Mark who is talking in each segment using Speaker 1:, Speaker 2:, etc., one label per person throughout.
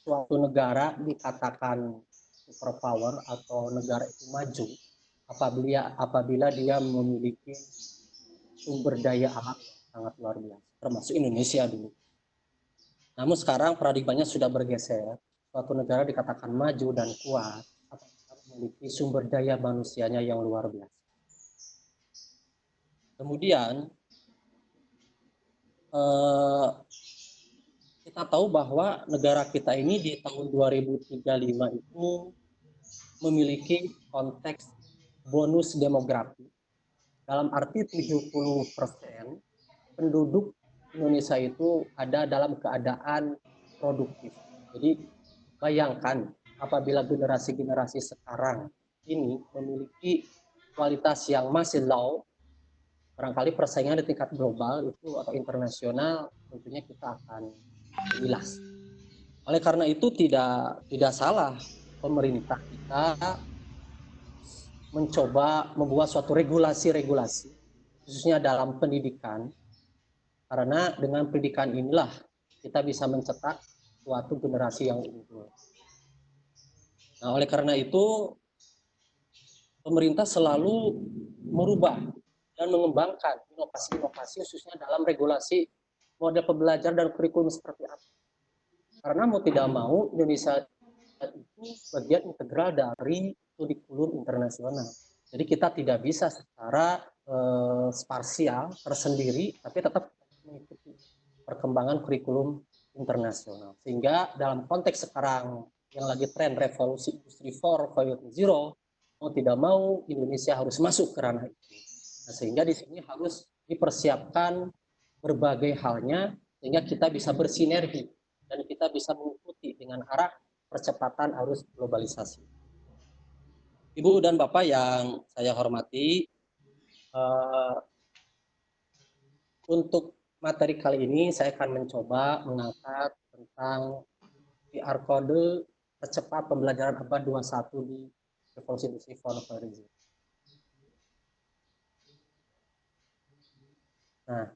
Speaker 1: suatu negara dikatakan superpower atau negara itu maju apabila dia memiliki sumber daya alam yang sangat luar biasa, termasuk Indonesia dulu. Namun sekarang paradigmanya sudah bergeser. Suatu negara dikatakan maju dan kuat apabila memiliki sumber daya manusianya yang luar biasa. Kemudian kita tahu bahwa negara kita ini di tahun 2035 itu memiliki konteks bonus demografi. Dalam arti 70% penduduk Indonesia itu ada dalam keadaan produktif. Jadi bayangkan apabila generasi-generasi sekarang ini memiliki kualitas yang masih low, barangkali persaingan di tingkat global itu atau internasional tentunya kita akan jelas. Oleh karena itu tidak salah pemerintah kita mencoba membuat suatu regulasi-regulasi khususnya dalam pendidikan, karena dengan pendidikan inilah kita bisa mencetak suatu generasi yang unggul. Nah, oleh karena itu pemerintah selalu merubah dan mengembangkan inovasi-inovasi khususnya dalam regulasi model pembelajaran dan kurikulum seperti apa. Karena mau tidak mau Indonesia itu bagian integral dari kurikulum internasional. Jadi kita tidak bisa secara sparsial tersendiri, tapi tetap mengikuti perkembangan kurikulum internasional. Sehingga dalam konteks sekarang yang lagi tren revolusi industri 4.0, mau tidak mau Indonesia harus masuk ke ranah itu. Nah, sehingga di sini harus dipersiapkan berbagai halnya sehingga kita bisa bersinergi dan kita bisa mengikuti dengan arah percepatan arus globalisasi. Ibu dan Bapak yang saya hormati, untuk materi kali ini saya akan mencoba mengangkat tentang QR Code percepat pembelajaran abad 21 di Revolusi Industri 4.0. Nah,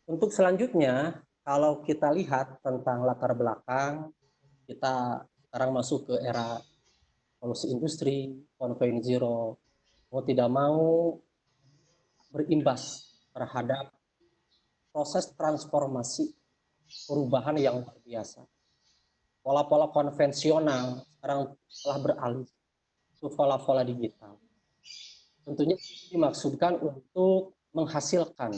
Speaker 1: untuk selanjutnya, kalau kita lihat tentang latar belakang, kita sekarang masuk ke era revolusi industri 4.0, mau tidak mau berimbas terhadap proses transformasi perubahan yang luar biasa. Pola-pola konvensional sekarang telah beralih ke pola-pola digital. Tentunya dimaksudkan untuk menghasilkan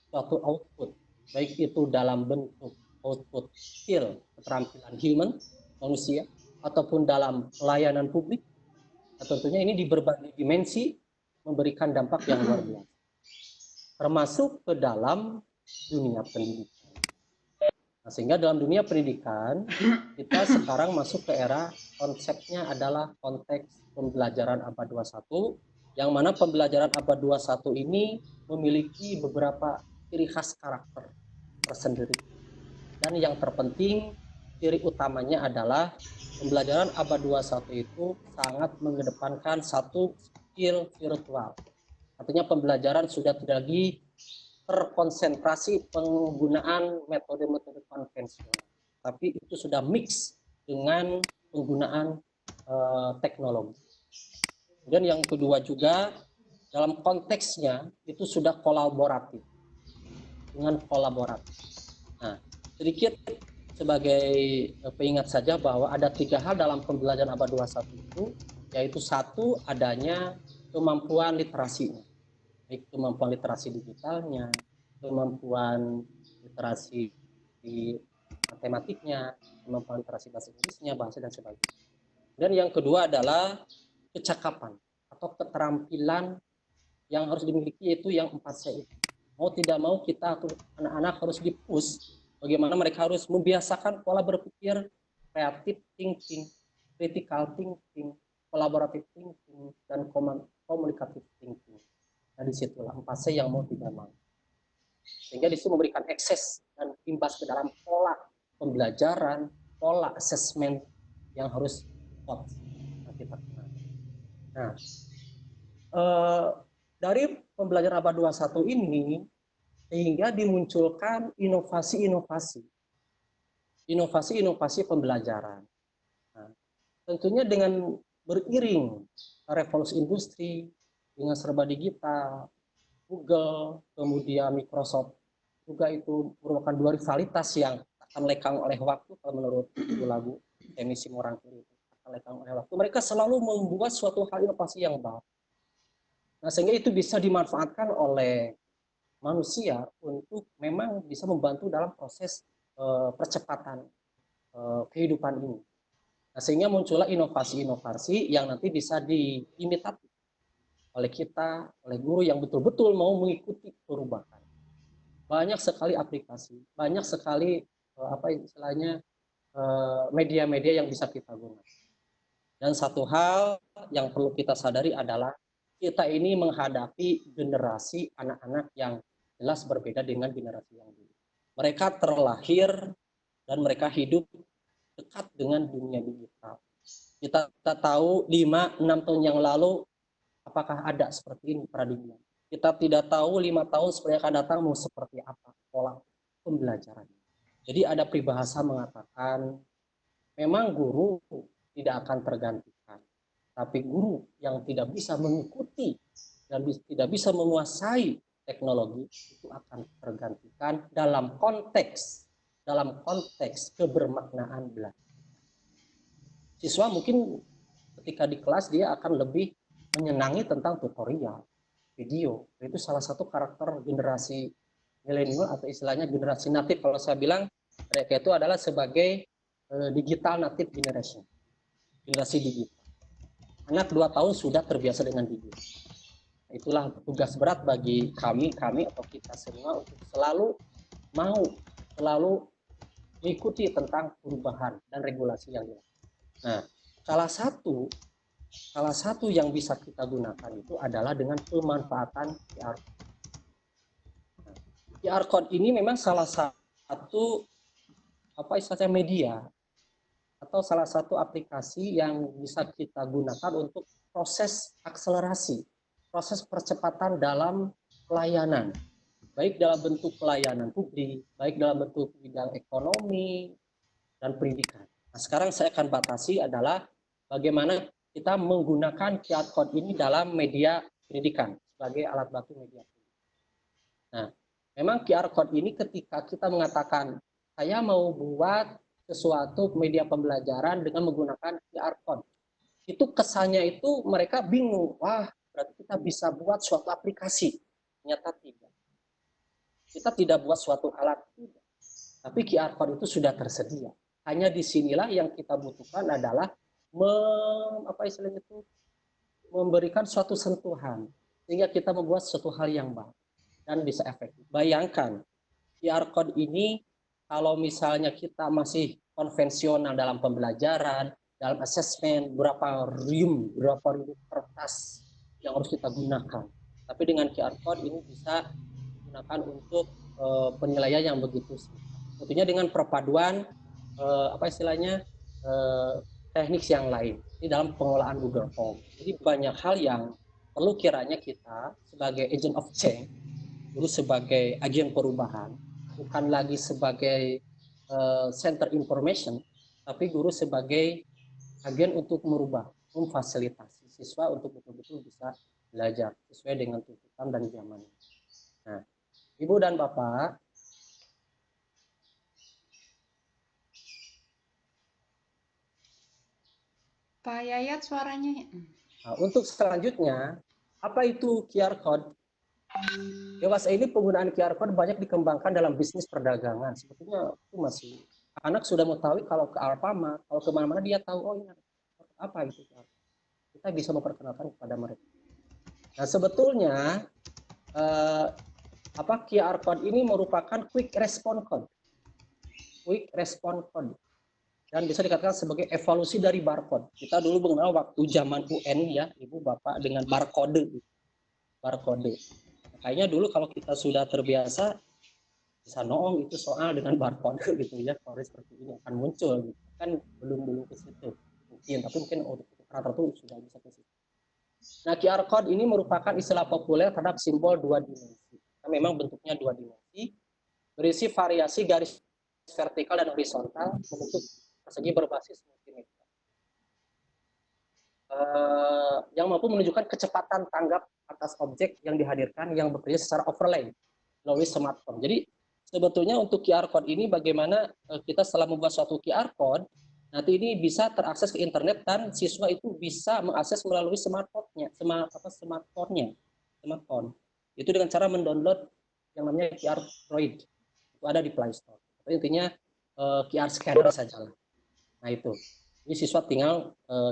Speaker 1: suatu output, baik itu dalam bentuk output skill, keterampilan human, manusia, ataupun dalam pelayanan publik. Nah, tentunya ini di berbagai dimensi memberikan dampak yang luar biasa, termasuk ke dalam dunia pendidikan. Nah, sehingga dalam dunia pendidikan, kita sekarang masuk ke era konsepnya adalah konteks pembelajaran abad 21, yang mana pembelajaran abad 21 ini memiliki beberapa ciri khas karakter tersendiri. Dan yang terpenting, ciri utamanya adalah pembelajaran abad 21 itu sangat mengedepankan satu skill virtual. Artinya pembelajaran sudah tidak lagi terkonsentrasi penggunaan metode-metode konvensional, tapi itu sudah mix dengan penggunaan teknologi. Kemudian yang kedua juga dalam konteksnya itu sudah kolaboratif, dengan kolaboratif. Nah, sedikit sebagai pengingat saja bahwa ada 3 hal dalam pembelajaran abad 21 itu, yaitu satu, adanya kemampuan literasinya, baik kemampuan literasi digitalnya, kemampuan literasi di matematiknya, kemampuan literasi bahasa Inggrisnya, bahasa dan sebagainya. Dan yang kedua adalah kecakapan atau keterampilan yang harus dimiliki, yaitu yang 4C itu. Mau tidak mau kita atau anak-anak harus di-push bagaimana mereka harus membiasakan pola berpikir creative thinking, critical thinking, collaborative thinking, dan communicative thinking. Nah, disitulah 4C yang mau tidak mau. Sehingga disitu memberikan akses dan imbas ke dalam pola pembelajaran, pola asesmen yang harus kita kenal. Nah, dari pembelajaran abad 21 ini sehingga dimunculkan inovasi pembelajaran. Nah, tentunya dengan beriring revolusi industri dengan serba digital, Google, kemudian Microsoft juga itu merupakan dua rivalitas yang akan lekang oleh waktu. Kalau menurut lagu emisi Morangkir itu akan lekang oleh waktu. Mereka selalu membuat suatu hal inovasi yang baru. Nah, sehingga itu bisa dimanfaatkan oleh manusia untuk memang bisa membantu dalam proses percepatan kehidupan ini. Nah, sehingga muncullah inovasi-inovasi yang nanti bisa diimitasi oleh kita, oleh guru yang betul-betul mau mengikuti perubahan. Banyak sekali aplikasi, banyak sekali apa istilahnya media-media yang bisa kita gunakan. Dan satu hal yang perlu kita sadari adalah kita ini menghadapi generasi anak-anak yang jelas berbeda dengan generasi yang dulu. Mereka terlahir dan mereka hidup dekat dengan dunia digital. Kita tahu 5-6 tahun yang lalu apakah ada seperti ini paradigma. Kita tidak tahu 5 tahun sebenarnya akan datang mau seperti apa pola pembelajaran. Jadi ada peribahasa mengatakan memang guru tidak akan tergantikan, tapi guru yang tidak bisa mengikuti dan tidak bisa menguasai teknologi itu akan tergantikan dalam konteks kebermaknaan belajar. Siswa mungkin ketika di kelas dia akan lebih menyenangi tentang tutorial, video. Itu salah satu karakter generasi milenial atau istilahnya generasi natif. Kalau saya bilang mereka itu adalah sebagai digital native generation, generasi digital. Anak 2 tahun sudah terbiasa dengan digital. Itulah tugas berat bagi kami atau kita semua untuk selalu mengikuti tentang perubahan dan regulasi yang dilakukan. Nah, salah satu yang bisa kita gunakan itu adalah dengan pemanfaatan QR code. Nah, QR code ini memang salah satu media atau salah satu aplikasi yang bisa kita gunakan untuk proses akselerasi, proses percepatan dalam pelayanan, baik dalam bentuk pelayanan publik, baik dalam bentuk bidang ekonomi dan pendidikan. Nah, sekarang saya akan batasi adalah bagaimana kita menggunakan QR code ini dalam media pendidikan sebagai alat bantu media. Nah, memang QR code ini ketika kita mengatakan saya mau buat sesuatu media pembelajaran dengan menggunakan QR code, itu kesannya itu mereka bingung, wah berarti kita bisa buat suatu aplikasi. Ternyata tidak. Kita tidak buat suatu alat, tidak. Tapi QR code itu sudah tersedia. Hanya disinilah yang kita butuhkan adalah memberikan suatu sentuhan sehingga kita membuat suatu hal yang baru dan bisa efektif. Bayangkan QR code ini kalau misalnya kita masih konvensional dalam pembelajaran, dalam asesmen, berapa ribu kertas yang harus kita gunakan. Tapi dengan QR code ini bisa digunakan untuk penilaian yang begitu singkat. Tentunya dengan perpaduan teknik yang lain di dalam pengelolaan Google Form. Jadi banyak hal yang perlu kiranya kita sebagai agent of change, guru sebagai agen perubahan, bukan lagi sebagai center information, tapi guru sebagai agen untuk merubah, memfasilitasi siswa untuk betul-betul bisa belajar sesuai dengan tuntutan dan zaman. Nah, Ibu dan Bapak,
Speaker 2: Pak Yayat suaranya.
Speaker 1: Nah, untuk selanjutnya, apa itu QR code? Dewasa ini penggunaan QR code banyak dikembangkan dalam bisnis perdagangan. Sebetulnya itu masih anak sudah mengetahui kalau ke Alfamart, kalau kemana-mana dia tahu, oh ini apa itu. Kita bisa memperkenalkan kepada mereka. Nah, sebetulnya QR code ini merupakan quick response code. Quick response code. Dan bisa dikatakan sebagai evolusi dari barcode. Kita dulu mengenal waktu zaman UN ya, Ibu Bapak, dengan barcode. Kayaknya dulu kalau kita sudah terbiasa bisa noong itu soal dengan barcode gitu ya, kalau seperti ini akan muncul gitu. Kan belum ke situ mungkin, tapi mungkin untuk tertentu sudah bisa ke situ. Nah, QR code ini merupakan istilah populer terhadap simbol 2 dimensi. memang bentuknya 2 dimensi, berisi variasi garis vertikal dan horizontal membentuk persegi berbasis multimedia. Yang mampu menunjukkan kecepatan tanggap atas objek yang dihadirkan yang bekerja secara overlay melalui smartphone. Jadi sebetulnya untuk QR code ini bagaimana kita setelah membuat suatu QR code, nanti ini bisa terakses ke internet dan siswa itu bisa mengakses melalui smartphone-nya, smartphone. Itu dengan cara mendownload yang namanya QR Droid. Itu ada di Play Store. Itu intinya QR scanner saja lah. Nah itu. Jadi siswa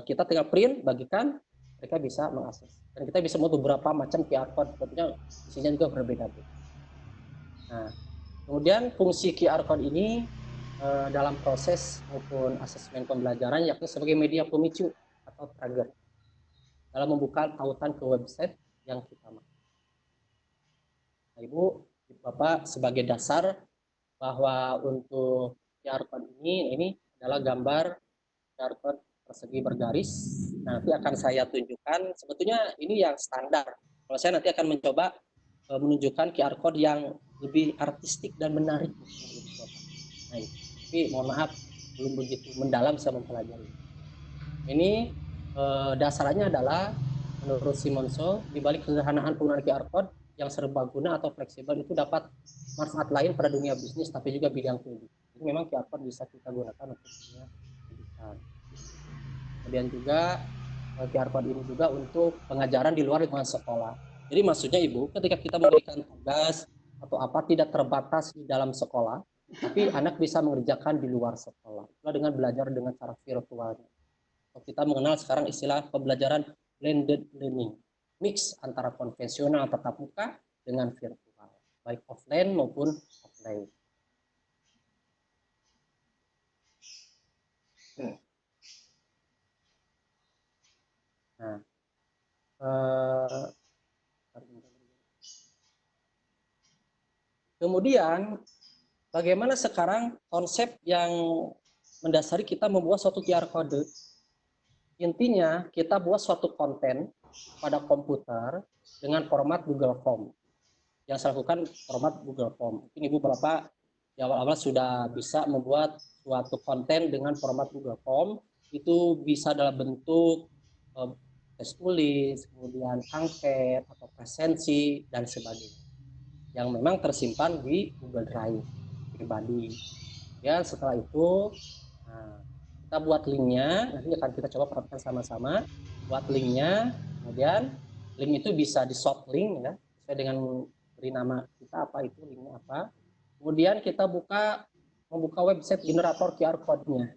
Speaker 1: kita tinggal print, bagikan, mereka bisa mengakses. Dan kita bisa membuat beberapa macam QR code, tentunya isinya juga berbeda-beda. Nah, kemudian fungsi QR code ini dalam proses maupun asesmen pembelajaran yakni sebagai media pemicu atau trigger dalam membuka tautan ke website yang kita mau. Nah, Ibu, Bapak sebagai dasar bahwa untuk QR code ini adalah gambar QR code persegi bergaris. Nanti akan saya tunjukkan, sebetulnya ini yang standar. Kalau saya nanti akan mencoba menunjukkan QR code yang lebih artistik dan menarik. Nah, tapi mohon maaf, belum begitu mendalam saya mempelajari. Ini dasarnya adalah menurut Simonso, di balik kesederhanaan penggunaan QR code yang serbaguna atau fleksibel itu dapat manfaat lain pada dunia bisnis, tapi juga bidang kehidupan. Jadi memang QR code bisa kita gunakan untuk dunia kehidupan. Kemudian juga QR code ini juga untuk pengajaran di luar lingkungan sekolah. Jadi maksudnya Ibu, ketika kita memberikan tugas atau apa tidak terbatas di dalam sekolah, tapi anak bisa mengerjakan di luar sekolah. Itulah dengan belajar dengan cara virtual. Kita mengenal sekarang istilah pembelajaran blended learning, mix antara konvensional tatap muka dengan virtual, baik offline maupun offline. Nah, kemudian bagaimana sekarang konsep yang mendasari kita membuat suatu QR code? Intinya kita buat suatu konten pada komputer dengan format Google Form. Yang saya lakukan format Google Form. Mungkin Ibu Bapak di awal-awal sudah bisa membuat suatu konten dengan format Google Form. Itu bisa dalam bentuk tes tulis, kemudian angket atau presensi dan sebagainya. Yang memang tersimpan di Google Drive pribadi. Ya, setelah itu kita buat linknya, nanti akan kita coba perhatikan sama-sama. Buat linknya, kemudian link itu bisa di short link ya, sesuai dengan beri nama kita apa itu linknya apa. Kemudian kita membuka website generator QR code-nya.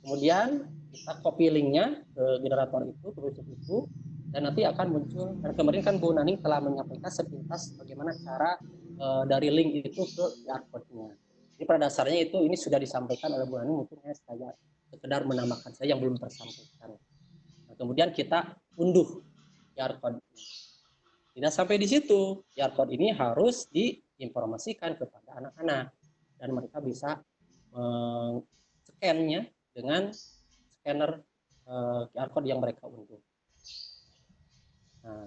Speaker 1: Kemudian kita copy linknya ke generator itu, ke website itu, dan nanti akan muncul. Dan kemarin kan Bu Naning telah menyampaikan sepintas bagaimana cara dari link itu ke QR code-nya. Jadi pada dasarnya ini sudah disampaikan oleh Bu Naning, mungkin saya sekedar menambahkan saya yang belum tersampaikan. Nah, kemudian kita unduh QR code. Tidak sampai di situ, QR code ini harus diinformasikan kepada anak-anak dan mereka bisa scan-nya dengan scanner QR code yang mereka unduh. Nah,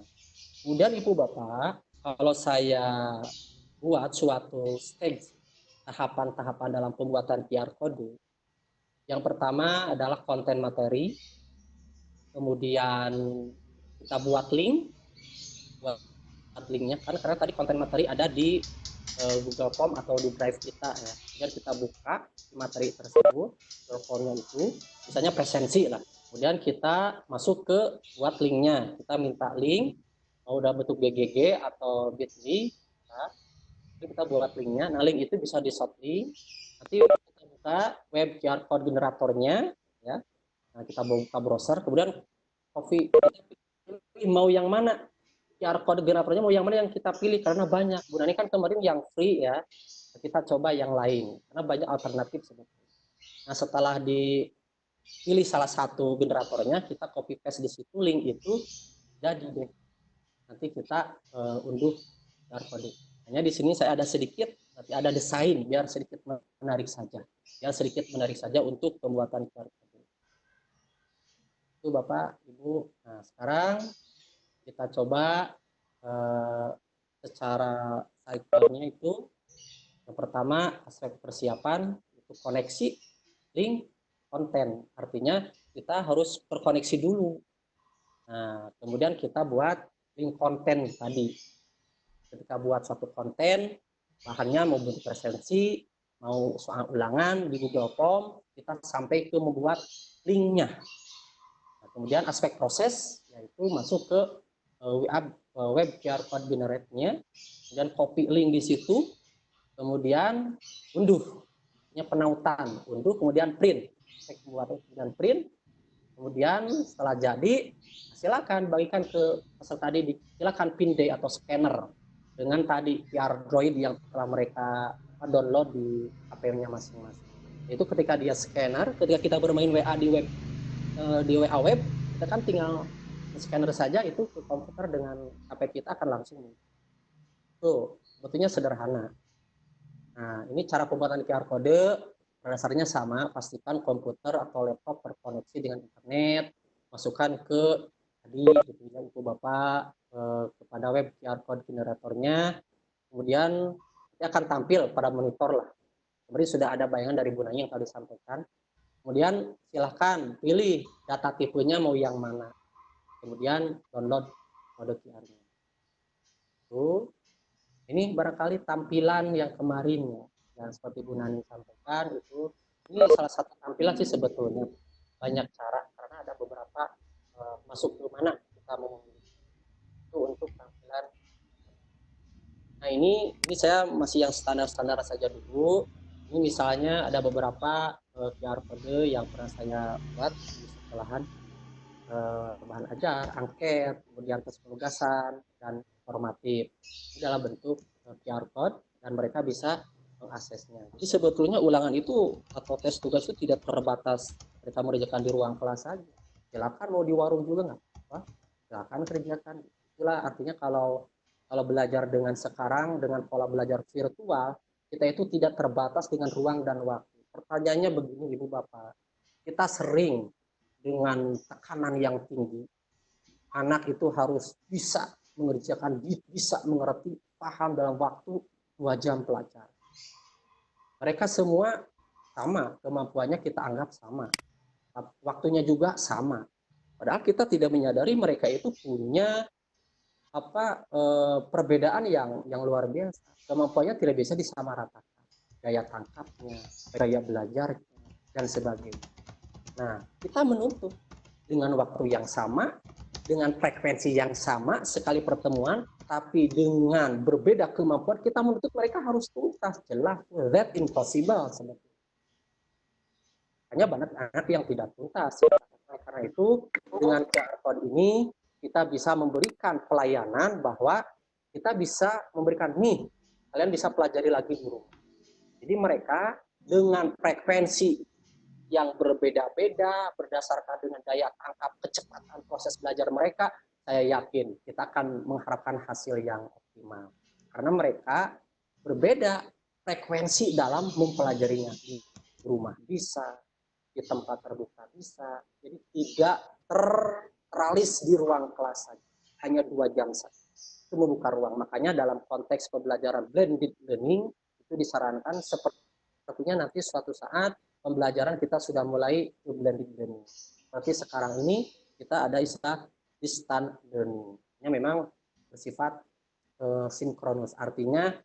Speaker 1: kemudian Ibu Bapak, kalau saya buat suatu stage tahapan-tahapan dalam pembuatan QR code, yang pertama adalah konten materi, kemudian kita buat linknya kan, karena tadi konten materi ada di Google Form atau di Drive kita ya. Kemudian kita buka materi tersebut, Google Form-nya itu, misalnya presensi lah. Kemudian kita masuk ke buat linknya, kita minta link, mau udah bentuk BGG atau bit.ly, kita buat linknya. Nah link itu bisa di short link, nanti kita buka web QR code generatornya ya. Nah, kita buka browser, kemudian mau yang mana QR code generatornya, mau yang mana yang kita pilih, karena banyak. Bu Nani kan kemarin yang free ya, kita coba yang lain karena banyak alternatif sebetulnya. Nah setelah dipilih salah satu generatornya, kita copy paste di situ link itu, jadi deh nanti kita unduh QR code. Hanya di sini saya ada sedikit, nanti ada desain biar sedikit menarik saja, untuk pembuatan QR code. Itu Bapak Ibu. Nah sekarang kita coba ke secara cycle-nya itu yang pertama aspek persiapan itu koneksi, link, konten. Artinya kita harus terkoneksi dulu. Nah, kemudian kita buat link konten tadi. Ketika buat suatu konten, bahannya mau bentuk presensi, mau soal ulangan di Google Form, kita sampai ke membuat linknya. Nah, kemudian aspek proses yaitu masuk ke web QR code generate-nya, kemudian copy link di situ, kemudian unduh, penautan, unduh, kemudian print, kemudian print, kemudian setelah jadi silakan bagikan ke peserta didik, silakan pindai atau scanner dengan tadi QR Droid yang telah mereka download di HP-nya masing-masing. Itu ketika dia scanner, ketika kita bermain WA di WA web, kita kan tinggal scanner saja itu ke komputer dengan HP kita akan langsung. Tuh, sebetulnya sederhana. Nah, ini cara pembuatan QR code dasarnya sama, pastikan komputer atau laptop terkoneksi dengan internet, masukkan ke tadi Ibu Bapak kepada web QR code generatornya, kemudian akan tampil pada monitor lah. Kemudian sudah ada bayangan dari Bu Nani yang tadi sampaikan. Kemudian silahkan pilih data tipenya mau yang mana. Kemudian download kode QR-nya. Ini barangkali tampilan yang kemarin ya, yang seperti Bu Nani sampaikan itu, ini salah satu tampilan sih sebetulnya. Banyak cara, karena ada beberapa masuk ke mana kita mau itu untuk tampilan. Nah ini saya masih yang standar-standar saja dulu. Ini misalnya ada beberapa QR code yang pernah saya buat di sekolahan, bahan ajar, angket, kemudian tes penugasan, dan formatif. Ini dalam bentuk QR code dan mereka bisa mengaksesnya. Jadi sebetulnya ulangan itu atau tes tugas itu tidak terbatas mereka mengerjakan di ruang kelas saja. Silakan mau di warung juga nggak apa-apa, silakan kerjakan. Itulah artinya kalau belajar dengan sekarang dengan pola belajar virtual, kita itu tidak terbatas dengan ruang dan waktu. Pertanyaannya begini Ibu Bapak, kita sering dengan tekanan yang tinggi, anak itu harus bisa mengerjakan, bisa mengerti, paham dalam waktu 2 jam pelajaran. Mereka semua sama, kemampuannya kita anggap sama, waktunya juga sama. Padahal kita tidak menyadari mereka itu punya perbedaan yang luar biasa. Kemampuannya tidak bisa disamaratakan, gaya tangkapnya, gaya belajar dan sebagainya. Nah, kita menuntut dengan waktu yang sama, dengan frekuensi yang sama sekali pertemuan, tapi dengan berbeda kemampuan, kita menuntut mereka harus tuntas, jelas, that impossible. Hanya banyak anak yang tidak tuntas. Karena itu, dengan QR code ini, kita bisa memberikan pelayanan bahwa kita bisa memberikan, nih, kalian bisa pelajari lagi di rumah. Jadi mereka dengan frekuensi yang berbeda-beda berdasarkan dengan daya tangkap, kecepatan proses belajar mereka, saya yakin kita akan mengharapkan hasil yang optimal. Karena mereka berbeda frekuensi dalam mempelajarinya. Di rumah bisa, di tempat terbuka bisa, jadi tidak teralis di ruang kelas saja, hanya 2 jam saja. Itu membuka ruang. Makanya dalam konteks pembelajaran blended learning itu disarankan sepertinya nanti suatu saat pembelajaran kita sudah mulai blended learning. Seperti sekarang ini kita ada istilah distant learning. Ini memang bersifat sinkronus, artinya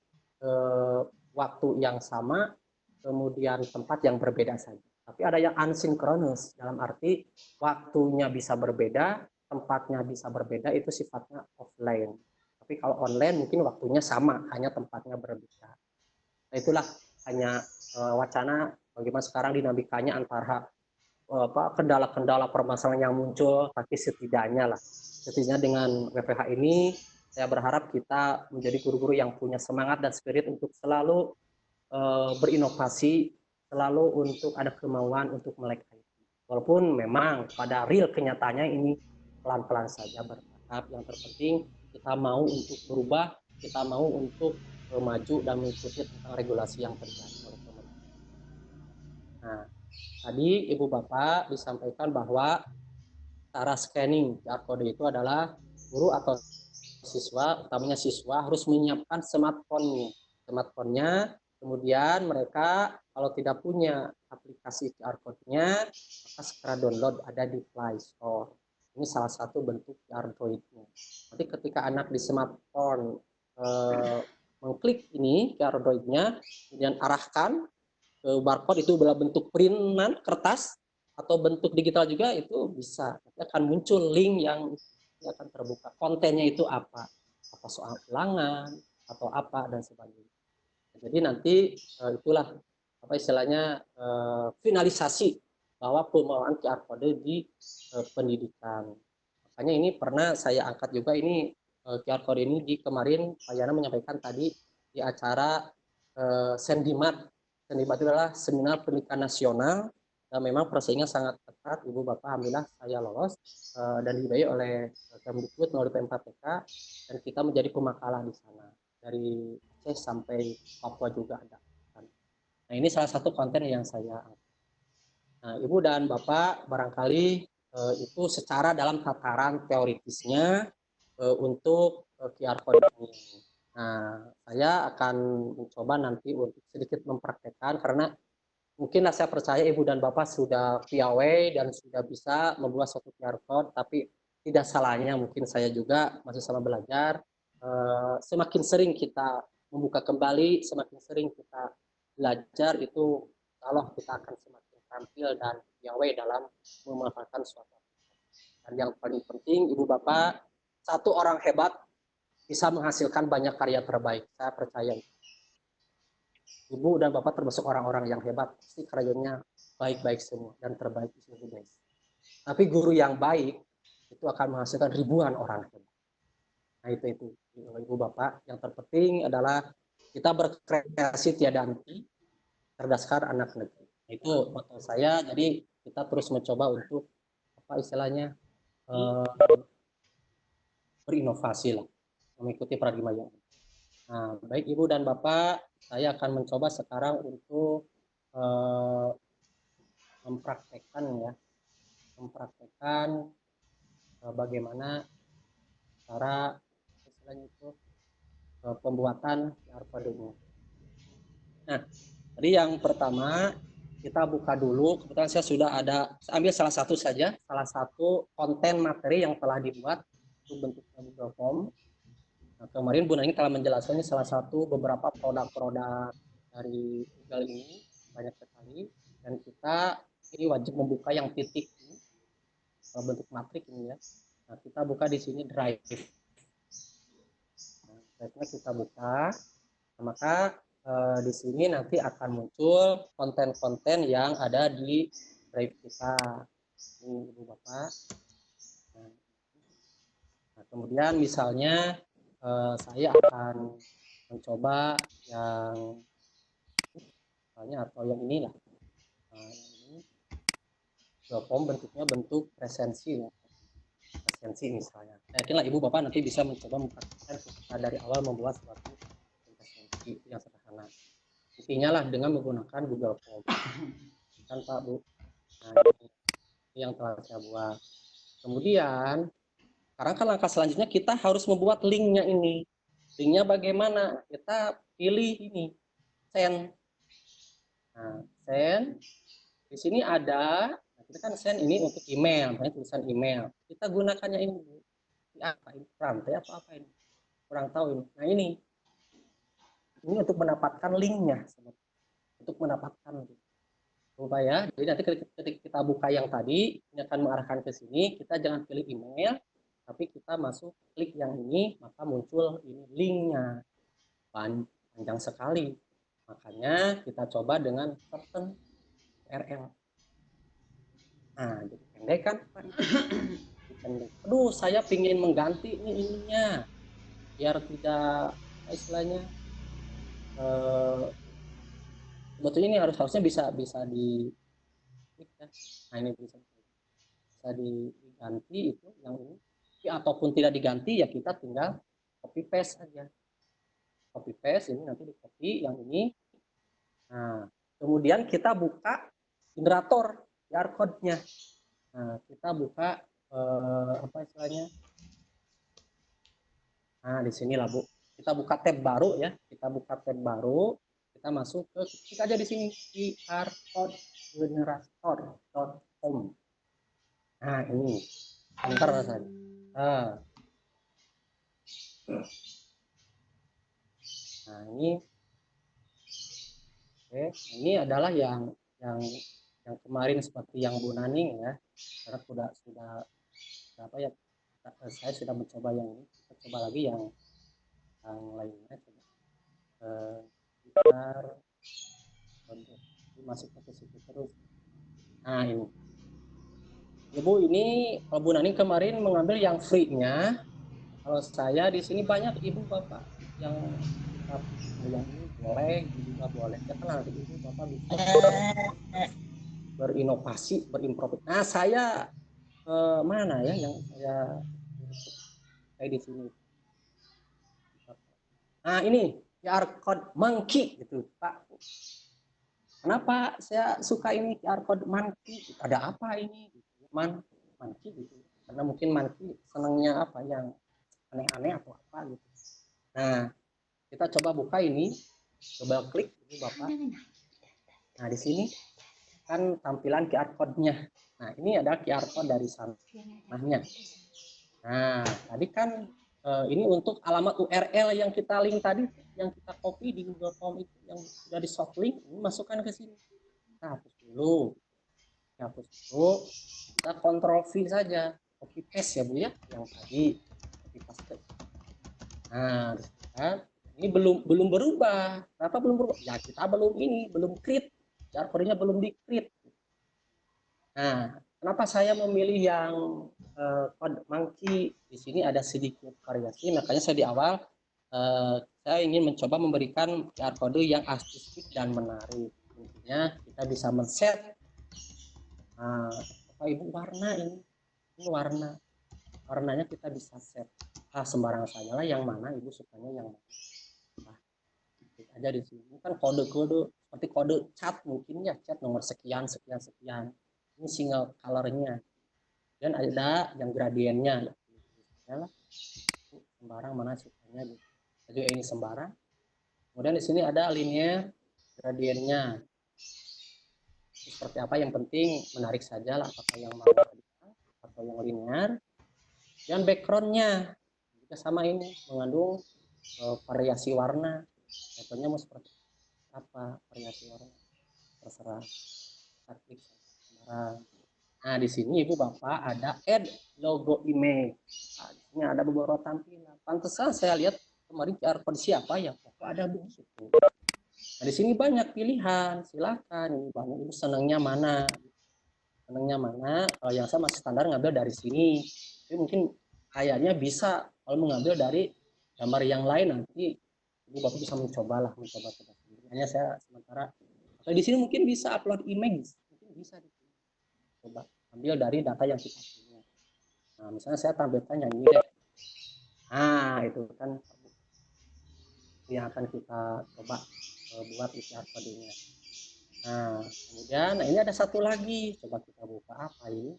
Speaker 1: waktu yang sama, kemudian tempat yang berbeda saja. Tapi ada yang asinkronus, dalam arti waktunya bisa berbeda, tempatnya bisa berbeda, itu sifatnya offline. Tapi kalau online mungkin waktunya sama, hanya tempatnya berbeda. Nah, itulah hanya wacana bagaimana sekarang dinamikanya antara kendala-kendala permasalahan yang muncul, tapi setidaknya dengan WPH ini saya berharap kita menjadi guru-guru yang punya semangat dan spirit untuk selalu berinovasi, selalu untuk ada kemauan untuk melek IT. Walaupun memang pada real kenyataannya ini pelan-pelan saja bertahap. Yang terpenting kita mau untuk berubah, kita mau untuk maju dan mengikuti tentang regulasi yang terjadi oleh pemerintah. Nah, tadi Ibu Bapak disampaikan bahwa cara scanning QR code itu adalah guru atau siswa, utamanya siswa harus menyiapkan smartphone-nya. Kemudian mereka kalau tidak punya aplikasi QR code-nya, maka segera download, ada di Play Store. Ini salah satu bentuk Android-nya. Nanti ketika anak di smartphone mengklik ini QR Android-nya, kemudian arahkan ke barcode, itu adalah bentuk printan kertas atau bentuk digital juga, itu bisa. Nanti akan muncul link yang akan terbuka. Kontennya itu apa soal ulangan atau apa dan sebagainya. Jadi nanti itulah apa istilahnya finalisasi bahwa pengelolaan QR code di pendidikan. Makanya ini pernah saya angkat juga ini QR code ini di kemarin Pak Yana menyampaikan tadi di acara Sendimat. Sendimat itu adalah Seminar Pendidikan Nasional, dan memang prosesnya sangat ketat. Ibu Bapak, alhamdulillah saya lolos dan dibiayai oleh Kemdikbud melalui PMKPK, dan kita menjadi pemakalah di sana dari Aceh sampai Papua juga ada. Nah, ini salah satu konten yang saya angkat. Nah, Ibu dan Bapak barangkali itu secara dalam tataran teoritisnya untuk QR code ini. Nah, saya akan mencoba nanti untuk sedikit mempraktekkan, karena mungkinlah saya percaya Ibu dan Bapak sudah piawai dan sudah bisa membuat suatu QR code, tapi tidak salahnya mungkin saya juga masih sama belajar. Semakin sering kita membuka kembali, semakin sering kita belajar, itu kalau kita akan semakin tampil dan piawai dalam memanfaatkan suatu. Dan yang paling penting, Ibu Bapak, satu orang hebat bisa menghasilkan banyak karya terbaik. Saya percaya. Ibu dan Bapak termasuk orang-orang yang hebat, pasti karyanya baik-baik semua dan terbaik di seluruh Indonesia. Tapi guru yang baik itu akan menghasilkan ribuan orang hebat. Nah, itu Ibu Bapak, yang terpenting adalah kita berkreasi tiada henti, cerdaskan anak negeri. Itu moto saya. Jadi kita terus mencoba untuk apa istilahnya berinovasi lah, mengikuti paradigma yang. Nah, baik Ibu dan Bapak, saya akan mencoba sekarang untuk mempraktekkan bagaimana cara istilahnya itu pembuatan QR code-nya. Nah, tadi yang pertama kita buka dulu. Kebetulan saya sudah ada, saya ambil salah satu saja, salah satu konten materi yang telah dibuat itu bentuknya Google Form. Nah, kemarin Bu Nani telah menjelaskannya, salah satu beberapa produk-produk dari Google ini banyak sekali, dan kita ini wajib membuka yang titik ini, bentuk matrik ini ya. Nah, kita buka di sini Drive. Nah, Drive-nya kita buka, nah, maka di sini nanti akan muncul konten-konten yang ada di Drive kita. Ini Ibu Bapak. Nah, kemudian misalnya saya akan mencoba yang misalnya atau yang inilah. Nah, ini form bentuknya bentuk presensi ya. Presensi misalnya. Saya yakinlah Ibu Bapak nanti bisa mencoba mempraktikkan kita dari awal membuat suatu presensi yang sederhana. Intinya lah dengan menggunakan Google Form. Kan Pak Bu. Nah, ini yang telah saya buat. Kemudian sekarang kan langkah selanjutnya kita harus membuat linknya ini. Linknya bagaimana? Kita pilih ini, send. Nah, send. Di sini ada, nah kita kan send ini untuk email, banyak tulisan email. Kita gunakannya ini, apa ini? Rantai apa ini? Kurang tahu ini. Nah ini untuk mendapatkan linknya, untuk mendapatkan supaya. Jadi nanti ketika kita buka yang tadi, ini akan mengarahkan ke sini. Kita jangan pilih email, tapi kita masuk klik yang ini, maka muncul ini linknya. Panjang sekali, makanya kita coba dengan shorten URL. Nah, jadi pendek kan Pak? Pendek. Aduh, saya pingin mengganti ini ininya biar tidak istilahnya sebetulnya ini harusnya bisa di. Nah, ini bisa diganti itu yang ini. Ataupun tidak diganti ya kita tinggal copy paste saja. Copy paste ini nanti di copy yang ini. Nah, kemudian kita buka generator QR code-nya. Nah, kita buka apa istilahnya? Nah, di sinilah Bu. Kita buka tab baru ya. Kita buka tab baru. Kita masuk ke ketik aja di sini QR code generator.com. Nah, ini enter saja. Nah, ini adalah yang yang kemarin seperti yang Bu Naning ya. Karena sudah apa ya? Saya sudah mencoba yang ini. Kita coba lagi yang lainnya. Coba masuk ke situ terus. Nah, ini. Ibu, ini Bu Naning kemarin mengambil yang free-nya. Kalau saya di sini banyak Ibu Bapak yang yang ini boleh, juga boleh. Siapa nanti Ibu Bapak bisa berinovasi, berimprovisasi. Nah, saya mana ya yang saya di sini. Nah, ini QR code monkey gitu, Pak. Kenapa saya suka ini QR code monkey? Ada apa ini? Monkey gitu. Karena mungkin monkey senangnya apa yang aneh-aneh atau apa gitu. Nah, kita coba buka ini, coba klik ini Bapak. Nah, di sini kan tampilan QR code-nya. Nah, ini ada QR code dari sananya. Nah, tadi kan ini untuk alamat URL yang kita link tadi, yang kita copy di Google Form itu, yang sudah di soft link, ini masukkan ke sini. Nah, hapus dulu. Kita Ctrl V saja, copy paste ya Bu ya, yang tadi copy paste. Nah, ini belum berubah. Kenapa belum berubah? Ya kita belum create. QR code-nya belum di create. Nah, kenapa saya memilih yang code monkey? Di sini ada sedikit variasi, makanya saya di awal saya ingin mencoba memberikan QR code yang artistik dan menarik. Intinya kita bisa men-set apa Ibu warna ini warnanya kita bisa set sembarang saja lah, yang mana Ibu sukanya yang mana. Nah, aja di sini kan kode-kode seperti kode chat, mungkin ya chat nomor sekian sekian sekian, ini single colornya, dan ada yang gradiennya ya, sembarang mana sukanya gitu. Jadi ini sembarang. Kemudian di sini ada linear gradiennya seperti apa, yang penting menarik saja lah, apakah yang mau atau yang linear. Dan backgroundnya juga sama, ini mengandung variasi warna. Contohnya mau seperti apa variasi warna, terserah. Klik sembarang. Nah, di sini Ibu Bapak ada add logo image. Nah, di sini ada beberapa tampilan. Pantesan saya lihat kemarin QR code siapa ya, kok ada begitu. Nah, di sini banyak pilihan, silakan. Ini banyak Ibu senangnya mana. Kalau yang saya masih standar ngambil dari sini. Tapi mungkin kayaknya bisa kalau mengambil dari gambar yang lain, nanti Ibu Bapak bisa mencoba sendiri. Hanya saya sementara. Atau di sini mungkin bisa upload image, mungkin bisa coba ambil dari data yang kita punya. Nah, misalnya saya tampilkan yang ini deh. Nah, itu kan yang akan kita coba buat QR code-nya. Nah, kemudian ini ada satu lagi, coba kita buka apa ini.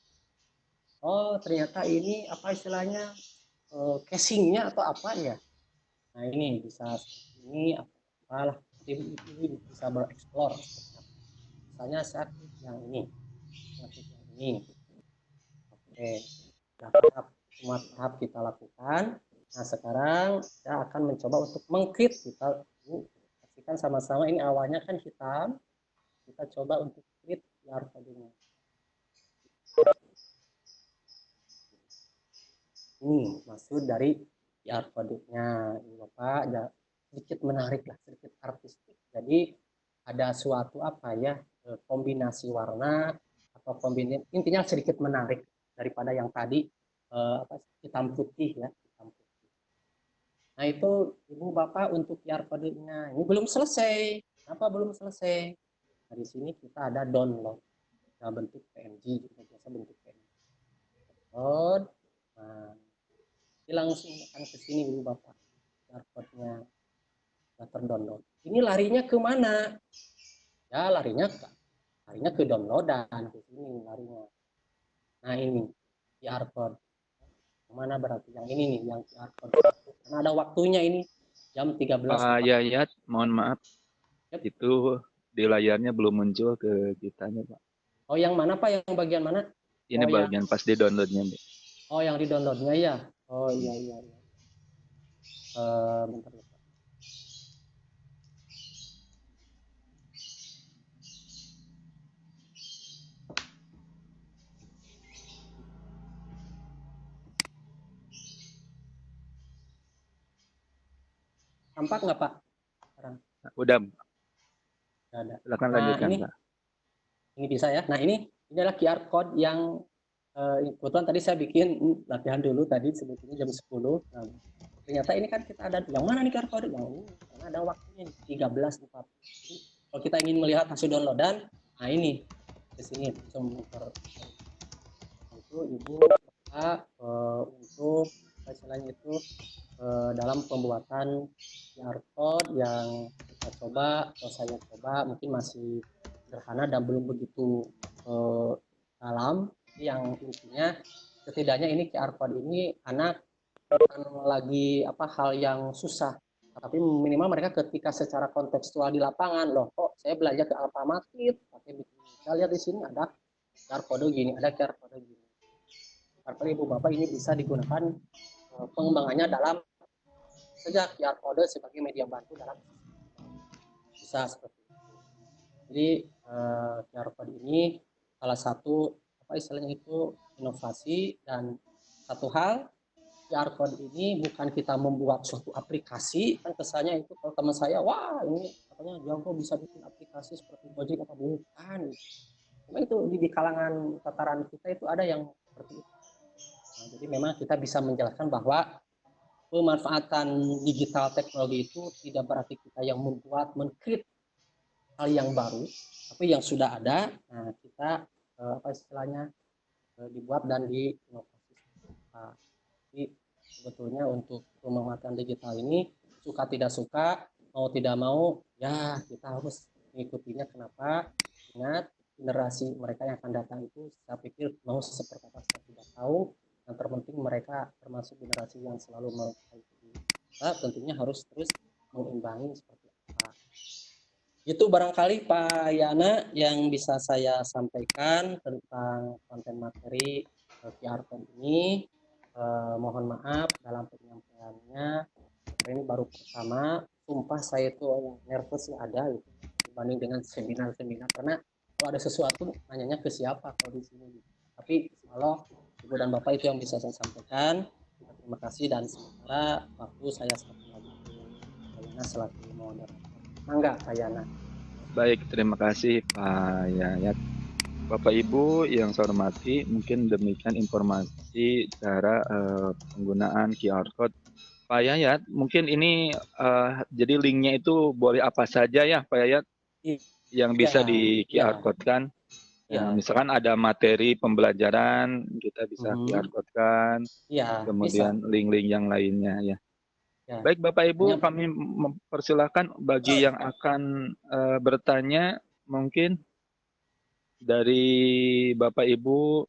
Speaker 1: Oh, ternyata ini apa istilahnya, casingnya atau apa ya. Nah, ini bisa ini apalah, ini bisa bereksplor. Misalnya saya klik yang ini. Oke, semua tahap kita lakukan. Nah, sekarang saya akan mencoba untuk mengkrit. Kita saksikan sama-sama, ini awalnya kan hitam. Kita coba untuk krit QR code-nya. Ini maksud dari QR code-nya. Ini Bapak, ya, sedikit menarik lah, sedikit artistik. Jadi ada suatu apa ya, kombinasi warna atau kombinasi, intinya sedikit menarik daripada yang tadi hitam putih ya, hitam putih. Nah, itu Ibu Bapak untuk QR code-nya. Ini belum selesai. Kenapa belum selesai? Nah, di sini kita ada download. Nah, bentuk PNG, biasa bentuk PNG. Download. Nah, ini langsung akan ke sini Ibu Bapak. QR code-nya sudah terdownload. Ini larinya ke mana? Ya, larinya ke downloadan, ke sini larinya. Nah, ini QR code. Yang mana berarti? Yang ini nih, yang QR code. Karena ada waktunya ini, jam 13.40.
Speaker 3: Pak Yayat, mohon maaf,
Speaker 1: Yep.
Speaker 3: itu di layarnya belum muncul ke kitanya, Pak.
Speaker 1: Oh, yang mana Pak? Yang bagian mana?
Speaker 3: Ini
Speaker 1: Oh,
Speaker 3: bagian pas di downloadnya.
Speaker 1: yang di downloadnya ya. Oh iya. Bentar. Tampak nggak Pak? Sekarang
Speaker 3: Udah,
Speaker 1: nggak ada.
Speaker 3: silakan
Speaker 1: Nah
Speaker 3: lanjutkan,
Speaker 1: ini
Speaker 3: Pak.
Speaker 1: bisa ya. Nah ini adalah QR code yang kebetulan tadi saya bikin latihan dulu tadi sebetulnya jam 10. Nah, ternyata ini kan kita ada yang mana nih QR code? Yang ini karena ada waktunya 13.40. Kalau kita ingin melihat hasil downloadan, nah ini di sini itu ibu untuk istilahnya itu dalam pembuatan QR code yang kita coba atau saya coba mungkin masih sederhana dan belum begitu dalam. Yang intinya setidaknya ini QR code ini anak bukan lagi hal yang susah, tapi minimal mereka ketika secara kontekstual di lapangan, loh kok saya belajar ke Alfamaket pakai bikin, saya lihat di sini ada QR code gini, ada QR code gini. Karena ibu bapak ini bisa digunakan pengembangannya dalam sejak QR code sebagai media bantu dalam bisa seperti itu. Jadi QR code ini salah satu istilahnya itu inovasi. Dan satu hal, QR code ini bukan kita membuat suatu aplikasi, kan kesannya itu kalau teman saya, wah ini katanya jago bisa bikin aplikasi seperti Gojek apa bukan. Cuma itu di kalangan tataran kita itu ada yang seperti itu. Nah, jadi memang kita bisa menjelaskan bahwa pemanfaatan digital teknologi itu tidak berarti kita yang membuat, mengcreate hal yang baru, tapi yang sudah ada, nah kita istilahnya dibuat dan diinovasi. Nah, jadi sebetulnya untuk pemanfaatan digital ini suka tidak suka, mau tidak mau, ya kita harus mengikutinya. Kenapa? Ingat, generasi mereka yang akan datang itu saya pikir mau seperti apa saya tidak tahu. Yang terpenting mereka termasuk generasi yang selalu mengikuti. Nah, tentunya harus terus mengimbangi seperti apa. Itu barangkali Pak Yana yang bisa saya sampaikan tentang konten materi QR code ini. Mohon maaf dalam penyampaiannya, ini baru pertama. Sumpah saya itu nervous ada gitu, dibanding dengan seminar-seminar, karena kalau ada sesuatu nanyanya ke siapa kalau di sini. Tapi kalau Ibu dan Bapak itu yang bisa saya sampaikan. Terima kasih, dan sementara waktu saya serahkan lagi ke Pak Yana selaku moderator. Mangga Pak Yana.
Speaker 3: Baik, terima kasih Pak Yayat. Bapak Ibu yang saya hormati, mungkin demikian informasi cara penggunaan QR code. Pak Yayat, mungkin ini jadi linknya itu boleh apa saja ya Pak Yayat yang bisa di QR code kan?
Speaker 1: Ya.
Speaker 3: Misalkan ada materi pembelajaran, kita bisa QR code kan, kemudian link-link yang lainnya ya. Baik Bapak Ibu, kami mempersilahkan bagi yang akan bertanya, mungkin dari Bapak Ibu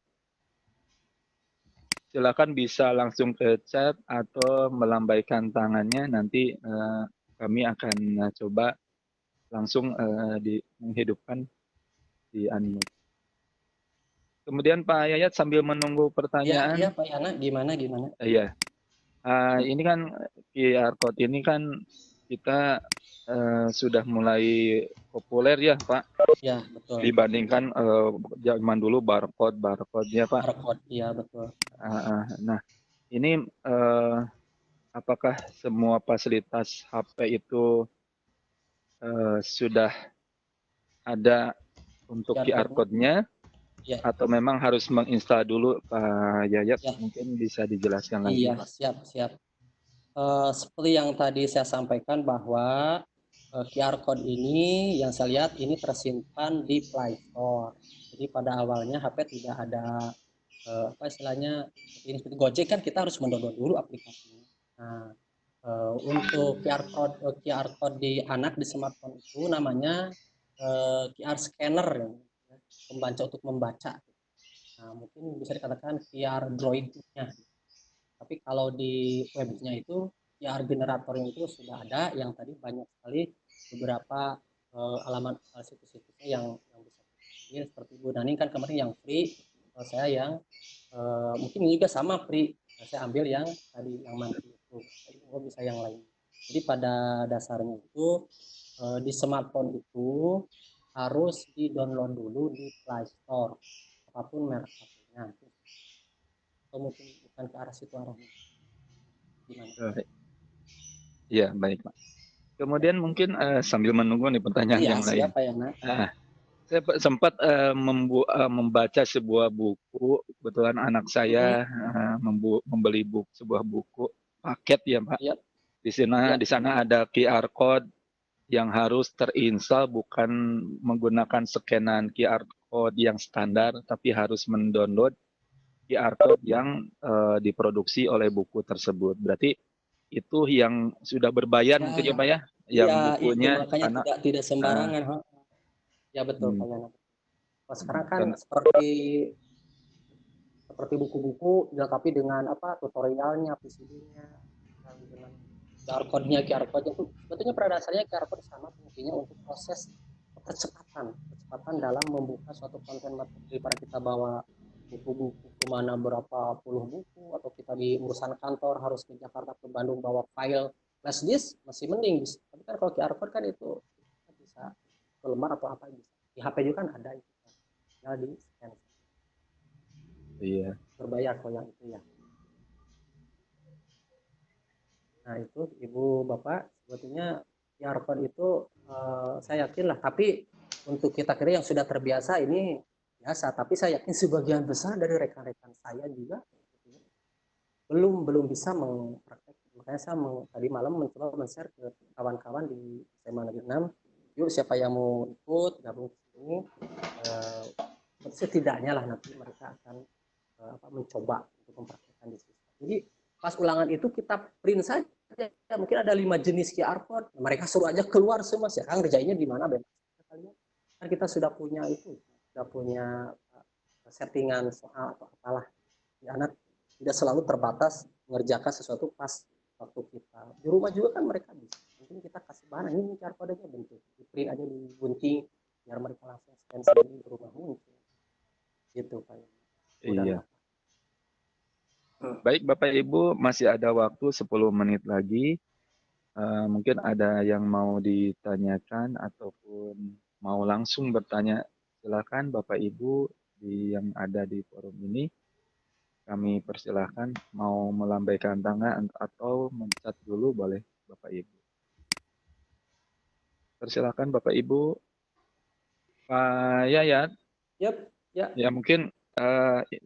Speaker 3: silakan bisa langsung ke chat atau melambaikan tangannya, nanti kami akan coba langsung menghidupkan di unmute. Kemudian Pak Yayat sambil menunggu pertanyaan.
Speaker 1: Iya Pak Yana, gimana?
Speaker 3: Iya. Ini kan QR code ini kan kita sudah mulai populer ya Pak.
Speaker 1: Ya betul.
Speaker 3: Dibandingkan zaman dulu barcode ya Pak.
Speaker 1: Barcode, iya betul.
Speaker 3: Nah ini apakah semua fasilitas HP itu sudah ada untuk QR code-nya? Ya. Atau memang harus menginstal dulu Pak Yayat? Ya. Mungkin bisa dijelaskan lagi.
Speaker 1: Iya, siap. Seperti yang tadi saya sampaikan bahwa QR code ini yang saya lihat ini tersimpan di Play Store. Jadi pada awalnya HP tidak ada istilahnya ini seperti Gojek kan kita harus mendownload dulu aplikasinya. Nah, untuk QR code di anak di smartphone itu namanya QR scanner, pembaca untuk membaca. Nah, mungkin bisa dikatakan QR droid-nya. Tapi kalau di webnya itu QR generatornya itu sudah ada, yang tadi banyak sekali beberapa alamat situs-situsnya yang bisa kita ambil. Seperti Bu Nani kan kemarin yang free, kalau saya yang mungkin juga sama free. Nah, saya ambil yang tadi yang monthly itu, bisa yang lain. Jadi pada dasarnya itu di smartphone itu harus di-download dulu di Play Store, apapun merek HP-nya. Atau mungkin bukan ke arah situ arahnya. Gimana?
Speaker 3: Iya, baik, Pak. Kemudian mungkin sambil menunggu nih pertanyaan
Speaker 1: Iya,
Speaker 3: yang lain.
Speaker 1: siapa ya, Nak?
Speaker 3: Saya sempat membaca sebuah buku. Kebetulan anak saya membeli sebuah buku paket ya, Pak.
Speaker 1: Iya,
Speaker 3: Di sana ada QR code yang harus terinstall, bukan menggunakan scanan QR code yang standar, tapi harus mendownload QR code yang diproduksi oleh buku tersebut. Berarti itu yang sudah berbayar mungkin ya, Pak ya, yang
Speaker 1: iya, itu
Speaker 3: bukunya,
Speaker 1: makanya
Speaker 3: karena
Speaker 1: tidak sembarangan. Ya betul, Pak Yana. Sekarang kan seperti buku-buku dilengkapi dengan apa tutorialnya, PCB-nya, dengan QR code itu sebetulnya pada dasarnya QR code sama fungsinya untuk proses kecepatan dalam membuka suatu konten materi. Daripada kita bawa buku-buku kemana berapa puluh buku, atau kita di urusan kantor harus ke Jakarta ke Bandung bawa file flash disk, masih mending bisa. Tapi kan kalau QR code kan itu bisa ke lembar atau apa bisa. Di HP juga kan ada itu. Tinggal di scan.
Speaker 3: Iya.
Speaker 1: Berbayar kalau yang itu ya. Nah itu Ibu Bapak, sebetulnya QR code itu saya yakin lah, tapi untuk kita kira yang sudah terbiasa ini biasa, tapi saya yakin sebagian besar dari rekan-rekan saya juga belum bisa mempraktekkan. Makanya saya tadi malam mencoba men-share ke kawan-kawan di SMA Negeri 6, yuk siapa yang mau ikut gabung ke sini, setidaknya lah nanti mereka akan mencoba untuk mempraktekkan di sini. Jadi pas ulangan itu kita print saja, mungkin ada 5 jenis QR code, mereka suruh aja keluar semua, sekarang kerjanya di mana bebas. Kan kita sudah punya itu, sudah punya settingan soal atau apalah. Ya, anak tidak selalu terbatas mengerjakan sesuatu pas waktu kita di rumah juga kan mereka bisa. Mungkin kita kasih bahan, ini QR code-nya bentuk, di print aja, digunting, biar mereka langsung scan sendiri di rumah mungkin. Gitu Pak.
Speaker 3: Iya. Baik Bapak Ibu, masih ada waktu 10 menit lagi. Mungkin ada yang mau ditanyakan ataupun mau langsung bertanya, silakan Bapak Ibu yang ada di forum ini. Kami persilahkan mau melambaikan tangan atau mencat dulu boleh Bapak Ibu. Persilahkan Bapak Ibu. Pak Yayat.
Speaker 1: Yep, ya.
Speaker 3: Ya mungkin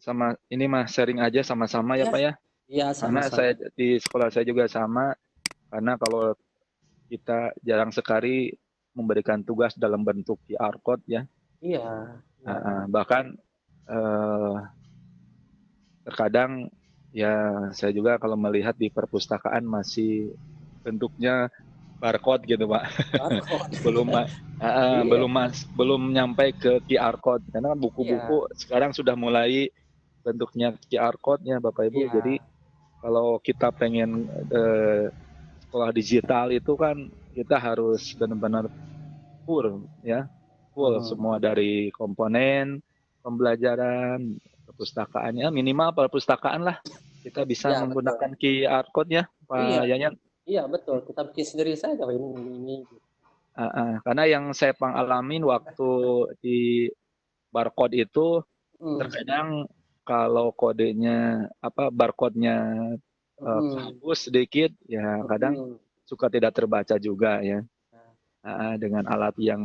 Speaker 3: sama ini mah sharing aja sama-sama ya Pak ya.
Speaker 1: Iya,
Speaker 3: Karena
Speaker 1: sama-sama.
Speaker 3: saya di sekolah saya juga sama. Karena kalau kita jarang sekali memberikan tugas dalam bentuk QR code ya.
Speaker 1: Iya.
Speaker 3: Bahkan terkadang ya saya juga kalau melihat di perpustakaan masih bentuknya barcode gitu Pak. belum nyampe ke QR code, karena buku-buku sekarang sudah mulai bentuknya QR code-nya Bapak Ibu. Jadi kalau kita pengen sekolah digital itu kan kita harus benar-benar full ya, semua dari komponen pembelajaran, perpustakaannya, minimal perpustakaan lah kita bisa menggunakan QR code-nya Pak Yayan.
Speaker 1: Iya betul, kita bikin sendiri saja ini.
Speaker 3: Karena yang saya pengalamin waktu di barcode itu terkadang kalau kodenya barcode-nya hapus sedikit ya, kadang suka tidak terbaca juga ya. Dengan alat yang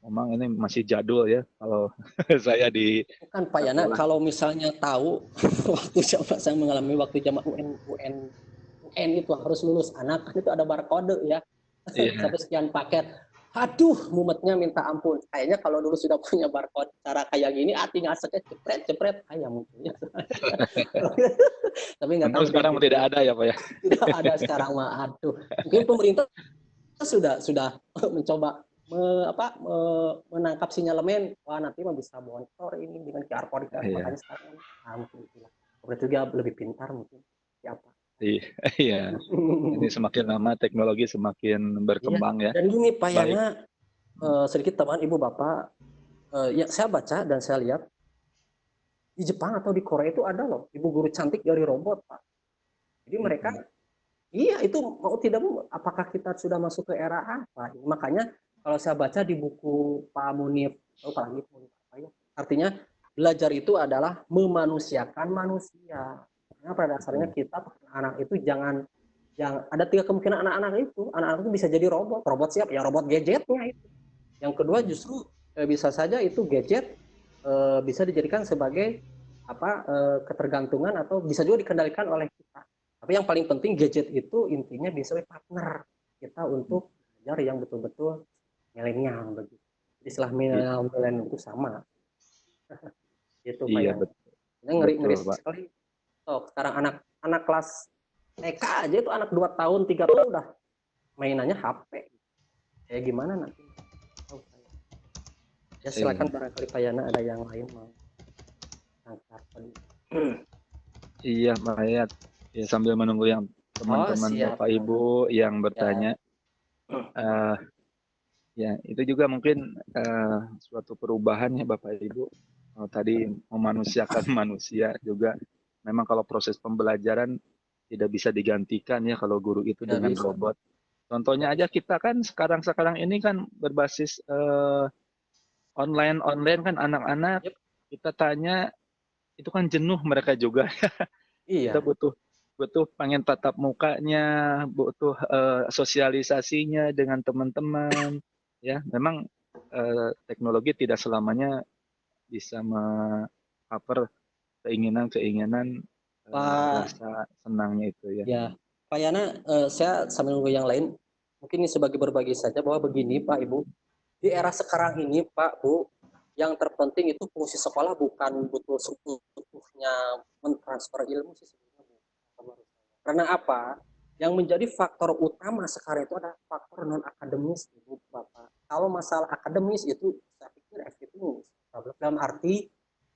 Speaker 3: memang ini masih jadul ya kalau saya di
Speaker 1: kan Pak Yana, kalau misalnya tahu waktu saya mengalami waktu zaman UN itu harus lulus anak kan itu ada barcode ya. Sampai sekian paket. Aduh, mumetnya minta ampun. Kayaknya kalau dulu sudah punya barcode cara kayak gini, tinggal cepret kayak mungkin. Tapi nggak tahu
Speaker 3: sekarang tidak ada ya Pak ya.
Speaker 1: Tidak ada sekarang mah. Aduh, mungkin pemerintah sudah mencoba menangkap sinyalemen. Wah nanti mah bisa bocor ini dengan QR code makanya sekarang mungkin itulah. Pemerintah juga lebih pintar mungkin.
Speaker 3: Iya, ini semakin lama teknologi semakin
Speaker 1: Iya,
Speaker 3: berkembang ya.
Speaker 1: dan gini Pak
Speaker 3: Baik.
Speaker 1: Yana, sedikit teman Ibu Bapak, ya saya baca dan saya lihat di Jepang atau di Korea itu ada loh ibu guru cantik dari robot Pak. Jadi mereka, iya itu mau tidak mau, apakah kita sudah masuk ke era apa? Makanya kalau saya baca di buku Pak Munif, Pak Langit Munif apa ya? Artinya belajar itu adalah memanusiakan manusia. Karena pada dasarnya kita anak itu jangan, yang ada 3 kemungkinan anak-anak itu bisa jadi robot siap ya, robot gadgetnya itu. Yang kedua justru bisa saja itu gadget bisa dijadikan sebagai ketergantungan atau bisa juga dikendalikan oleh kita. Tapi yang paling penting gadget itu intinya bisa partner kita untuk belajar yang betul-betul milenial begitu. Istilah milenial itu sama. Gitu Pak
Speaker 3: Iya
Speaker 1: ya.
Speaker 3: betul.
Speaker 1: Ngeri
Speaker 3: Betul, Pak.
Speaker 1: sekali. Sekarang anak kelas TK aja itu anak 2 tahun, 3 tahun udah mainannya HP. Kayak gimana nanti? Ya silakan barangkali Pak Yana ada yang lain mau tanggapan.
Speaker 3: Iya, Pak Yayat. Ya sambil menunggu yang teman-teman Bapak Ibu yang bertanya. Ya, itu juga mungkin suatu perubahan ya Bapak Ibu. Tadi memanusiakan manusia juga. Memang kalau proses pembelajaran tidak bisa digantikan ya kalau guru itu dengan robot. Contohnya aja kita kan sekarang ini kan berbasis online kan anak-anak kita tanya itu kan jenuh mereka juga.
Speaker 1: Iya.
Speaker 3: Kita butuh pengen tatap mukanya, butuh sosialisasinya dengan teman-teman. Ya, memang teknologi tidak selamanya bisa meng-cover keinginan rasa senangnya itu ya.
Speaker 1: Ya, Pak Yana, saya sambil nunggu yang lain, mungkin ini sebagai berbagi saja bahwa begini Pak Ibu, di era sekarang ini Pak Bu, yang terpenting itu fungsi sekolah bukan betul seutuhnya mentransfer ilmu sih sebenarnya. Karena apa? Yang menjadi faktor utama sekarang itu ada faktor non akademis Ibu Bapak. Kalau masalah akademis itu saya pikir efektif dalam arti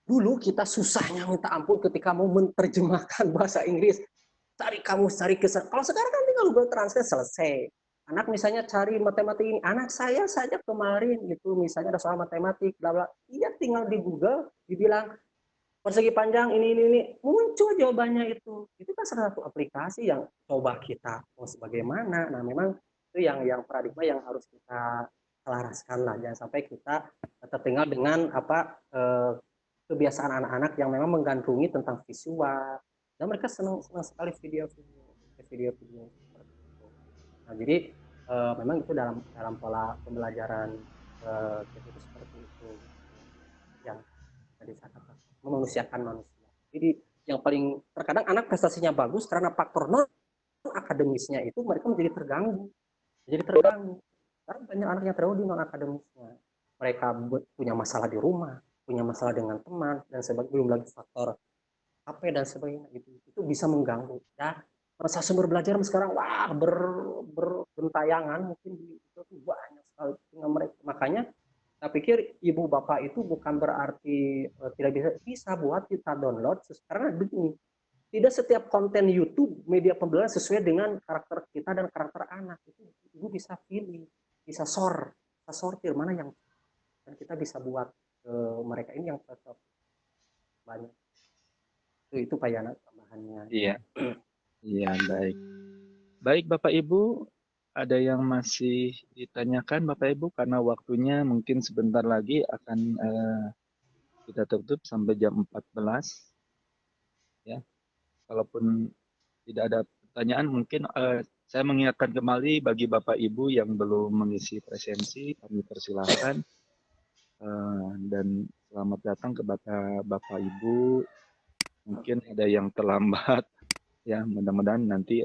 Speaker 1: dulu kita susahnya minta ampun ketika mau menerjemahkan bahasa Inggris, cari kesan. Kalau sekarang kan tinggal Google Translate selesai. Anak misalnya cari matematik ini, anak saya saja kemarin itu misalnya ada soal matematik, bla bla, iya tinggal di Google dibilang persegi panjang ini muncul jawabannya itu kan salah satu aplikasi yang coba kita mau sebagaimana. Nah memang itu yang paradigma yang harus kita selaraskan lah, jangan sampai kita tertinggal dengan kebiasaan anak-anak yang memang menggandrungi tentang visual dan mereka senang sekali video seperti itu. Nah jadi memang itu dalam pola pembelajaran itu seperti itu yang tadi saya katakan, memanusiakan manusia. Jadi yang paling terkadang anak prestasinya bagus karena faktor non akademisnya itu mereka menjadi terganggu. Karena banyak anak yang terganggu di non akademisnya. Mereka punya masalah di rumah, punya masalah dengan teman dan sebagainya, belum lagi faktor HP dan sebagainya itu bisa mengganggu ya. Masa sumber belajar sekarang wah berbentayangan mungkin itu banyak sekali mereka. Makanya saya pikir ibu bapak itu bukan berarti tidak bisa buat kita download karena begini, tidak setiap konten YouTube media pembelajaran sesuai dengan karakter kita dan karakter anak. Itu ibu bisa pilih, bisa sortir mana yang dan kita bisa buat mereka ini yang cocok banyak. Itu Pak Yana tambahannya.
Speaker 3: Iya baik Bapak Ibu, ada yang masih ditanyakan Bapak Ibu karena waktunya mungkin sebentar lagi akan kita tutup sampai jam 14 ya. Kalaupun tidak ada pertanyaan mungkin saya mengingatkan kembali bagi Bapak Ibu yang belum mengisi presensi, kami persilahkan dan selamat datang kepada Bapak Ibu. Mungkin ada yang terlambat ya, mudah-mudahan nanti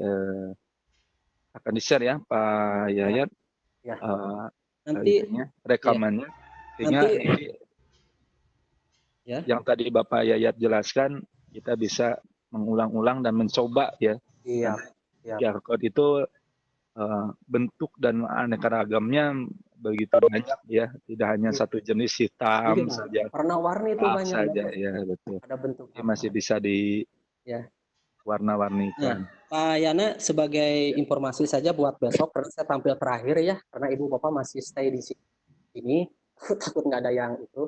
Speaker 3: akan di-share ya Pak Yayat nanti rekamannya sehingga nanti yang tadi Bapak Yayat jelaskan kita bisa mengulang-ulang dan mencoba ya. QR code itu bentuk dan aneka ragamnya begitu banyak ya, tidak hanya satu jenis hitam saja,
Speaker 1: warna-warni itu banyak
Speaker 3: saja ya betul.
Speaker 1: ada bentuk
Speaker 3: masih bisa di warna-warnikan.
Speaker 1: Pak Yana, sebagai informasi saja buat besok, karena saya tampil terakhir ya, karena Ibu Bapak masih stay di sini, takut nggak ada yang itu.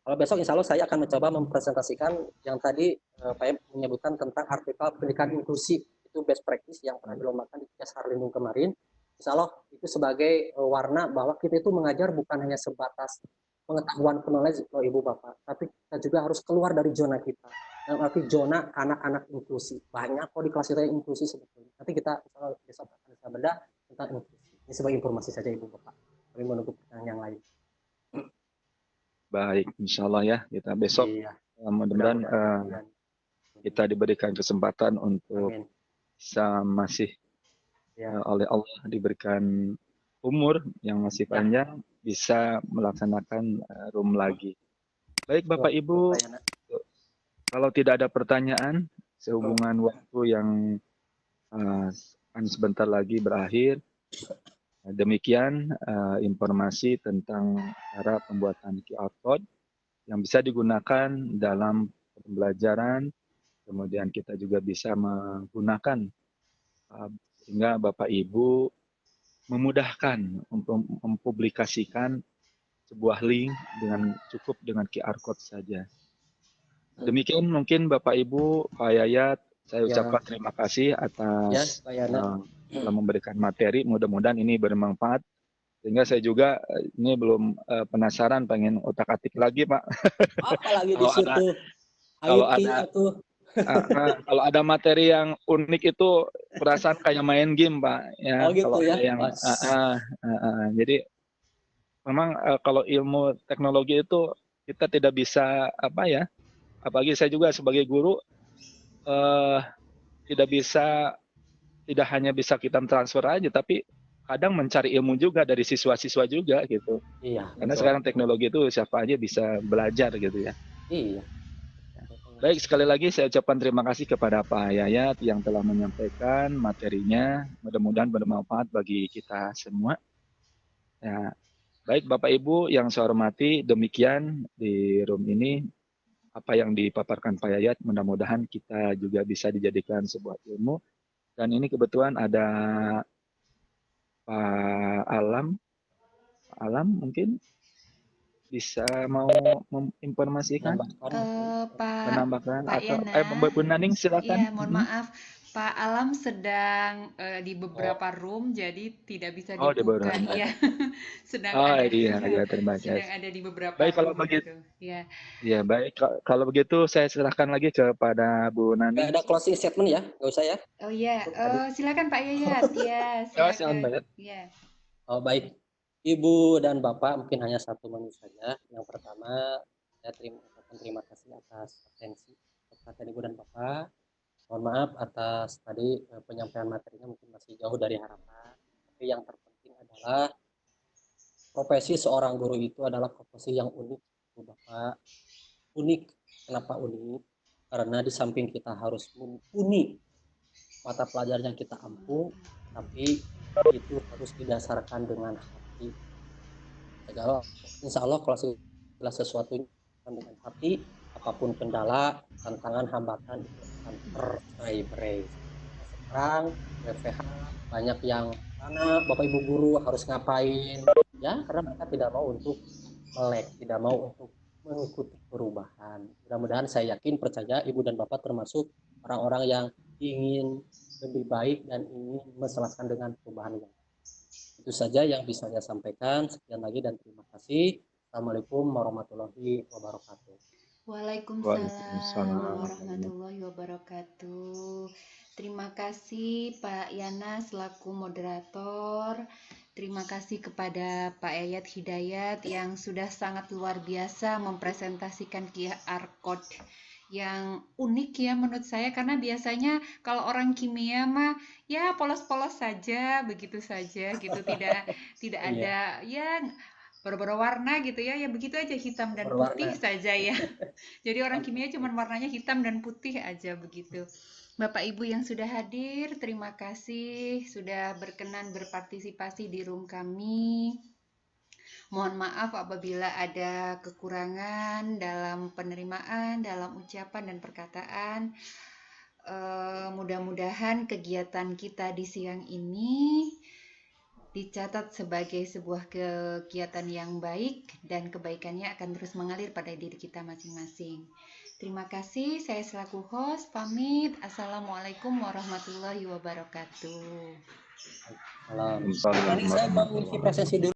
Speaker 1: Kalau besok insya Allah saya akan mencoba mempresentasikan yang tadi Pak Yaya menyebutkan tentang artikel pendidikan inklusi, itu best practice yang pernah dilombakan di Dasar Lindung kemarin. Insya Allah itu sebagai warna bahwa kita itu mengajar bukan hanya sebatas pengetahuan knowledge loh Ibu Bapak, tapi kita juga harus keluar dari zona kita. Dalam arti zona anak-anak inklusi. Banyak kok di kelas kita yang inklusi sebetulnya. Nanti kita insya Allah besok akan bisa bedah tentang inklusi. Ini sebagai informasi saja Ibu Bapak. Kami menunggu pertanyaan yang lain.
Speaker 3: Baik, insya Allah ya kita besok
Speaker 1: Iya,
Speaker 3: mudah-mudahan
Speaker 1: mudah-mudahan.
Speaker 3: kita diberikan kesempatan untuk
Speaker 1: Amin.
Speaker 3: bisa masih
Speaker 1: Ya,
Speaker 3: oleh Allah diberikan umur yang masih
Speaker 1: Ya.
Speaker 3: panjang bisa melaksanakan room lagi. Baik Bapak Ibu,
Speaker 1: Pak Yana.
Speaker 3: kalau tidak ada pertanyaan sehubungan waktu yang akan sebentar lagi berakhir, demikian informasi tentang cara pembuatan QR code yang bisa digunakan dalam pembelajaran. Kemudian kita juga bisa menggunakan sehingga Bapak Ibu memudahkan untuk mempublikasikan sebuah link dengan cukup dengan QR code saja. Demikian mungkin Bapak Ibu, Pak Yayat, saya ucapkan terima kasih
Speaker 1: Ya,
Speaker 3: atas
Speaker 1: Pak Yana.
Speaker 3: telah memberikan materi. Mudah-mudahan ini bermanfaat. Sehingga saya juga ini belum penasaran, pengen otak-atik lagi, Pak.
Speaker 1: Apalagi di
Speaker 3: Kalau ada
Speaker 1: situ
Speaker 3: kalau
Speaker 1: IT
Speaker 3: ada
Speaker 1: atau
Speaker 3: kalau ada materi yang unik itu perasaan kayak main game, Pak. Ya,
Speaker 1: oh gitu
Speaker 3: kalau
Speaker 1: ya.
Speaker 3: ada yang jadi memang kalau ilmu teknologi itu kita tidak bisa apa ya, apalagi saya juga sebagai guru tidak hanya bisa kita transfer aja, tapi kadang mencari ilmu juga dari siswa-siswa juga gitu.
Speaker 1: Iya,
Speaker 3: Karena
Speaker 1: betul.
Speaker 3: sekarang teknologi itu siapa aja bisa belajar gitu ya.
Speaker 1: Iya.
Speaker 3: Baik, sekali lagi saya ucapkan terima kasih kepada Pak Yayat yang telah menyampaikan materinya. Mudah-mudahan bermanfaat bagi kita semua. Ya, baik Bapak Ibu yang saya hormati, demikian di room ini apa yang dipaparkan Pak Yayat. Mudah-mudahan kita juga bisa dijadikan sebuah ilmu. Dan ini kebetulan ada Pak Alam. Pak Alam mungkin bisa mau menginformasikan, menambahkan
Speaker 2: Pak
Speaker 3: atau
Speaker 2: Yana,
Speaker 3: Bu Naning silakan.
Speaker 2: iya mohon maaf, Pak Alam sedang di beberapa room, jadi tidak bisa
Speaker 3: Oh, di
Speaker 2: dibuka.
Speaker 3: beberapa.
Speaker 2: Iya, sedang
Speaker 3: Oh
Speaker 2: ada,
Speaker 3: iya,
Speaker 2: ya,
Speaker 3: iya terima
Speaker 2: sedang
Speaker 3: kasih.
Speaker 2: ada di beberapa
Speaker 3: Baik kalau
Speaker 2: room
Speaker 3: begitu,
Speaker 2: gitu. Ya,
Speaker 3: ya baik kalau begitu saya serahkan lagi kepada Bu
Speaker 1: Nggak
Speaker 3: Naning.
Speaker 1: ada closing statement ya, nggak usah ya.
Speaker 2: oh iya,
Speaker 1: Tadi.
Speaker 2: silakan Pak Yayat. Ya,
Speaker 3: Ya, silakan
Speaker 2: silakan.
Speaker 3: Mbak.
Speaker 2: Ya.
Speaker 1: Oh baik, Ibu dan Bapak mungkin hanya 1 menit saja. Yang pertama, saya terima kasih atas atensi perhatian Ibu dan Bapak. Mohon maaf atas tadi penyampaian materinya mungkin masih jauh dari harapan. Tapi yang terpenting adalah profesi seorang guru itu adalah profesi yang unik, Ibu Bapak. Unik, kenapa unik? Karena di samping kita harus mumpuni mata pelajaran yang kita ampu, tapi itu harus didasarkan dengan hati. Insya Allah kalau segala sesuatu dengan hati, apapun kendala, tantangan, hambatan itu akan tercerai-berai. Sekarang WFH banyak yang mana Bapak Ibu guru harus ngapain ya, karena mereka tidak mau untuk melek, tidak mau untuk mengikuti perubahan. Mudah-mudahan saya yakin, percaya Ibu dan Bapak termasuk orang-orang yang ingin lebih baik dan ingin meselesaikan dengan perubahan yang itu saja yang bisa saya sampaikan. Sekian lagi dan terima kasih. Assalamualaikum warahmatullahi wabarakatuh.
Speaker 2: Waalaikumsalam warahmatullahi wabarakatuh. Terima kasih Pak Yana selaku moderator. Terima kasih kepada Pak Yayat Hidayat yang sudah sangat luar biasa mempresentasikan QR code yang unik ya menurut saya, karena biasanya kalau orang kimia mah ya polos-polos saja, begitu saja gitu, tidak ada ya berbeda warna gitu ya, ya begitu aja, hitam dan putih saja ya. Jadi orang kimia cuma warnanya hitam dan putih aja begitu. Bapak Ibu yang sudah hadir, terima kasih sudah berkenan berpartisipasi di room kami. Mohon maaf apabila ada kekurangan dalam penerimaan, dalam ucapan dan perkataan. Mudah-mudahan kegiatan kita di siang ini dicatat sebagai sebuah kegiatan yang baik dan kebaikannya akan terus mengalir pada diri kita masing-masing. Terima kasih, saya selaku host pamit. Assalamualaikum warahmatullahi wabarakatuh.
Speaker 1: Salam.
Speaker 3: Waalaikumsalam
Speaker 1: Tadi saya mau
Speaker 3: warahmatullahi
Speaker 1: ngisi
Speaker 3: wabarakatuh.
Speaker 1: presensi dulu.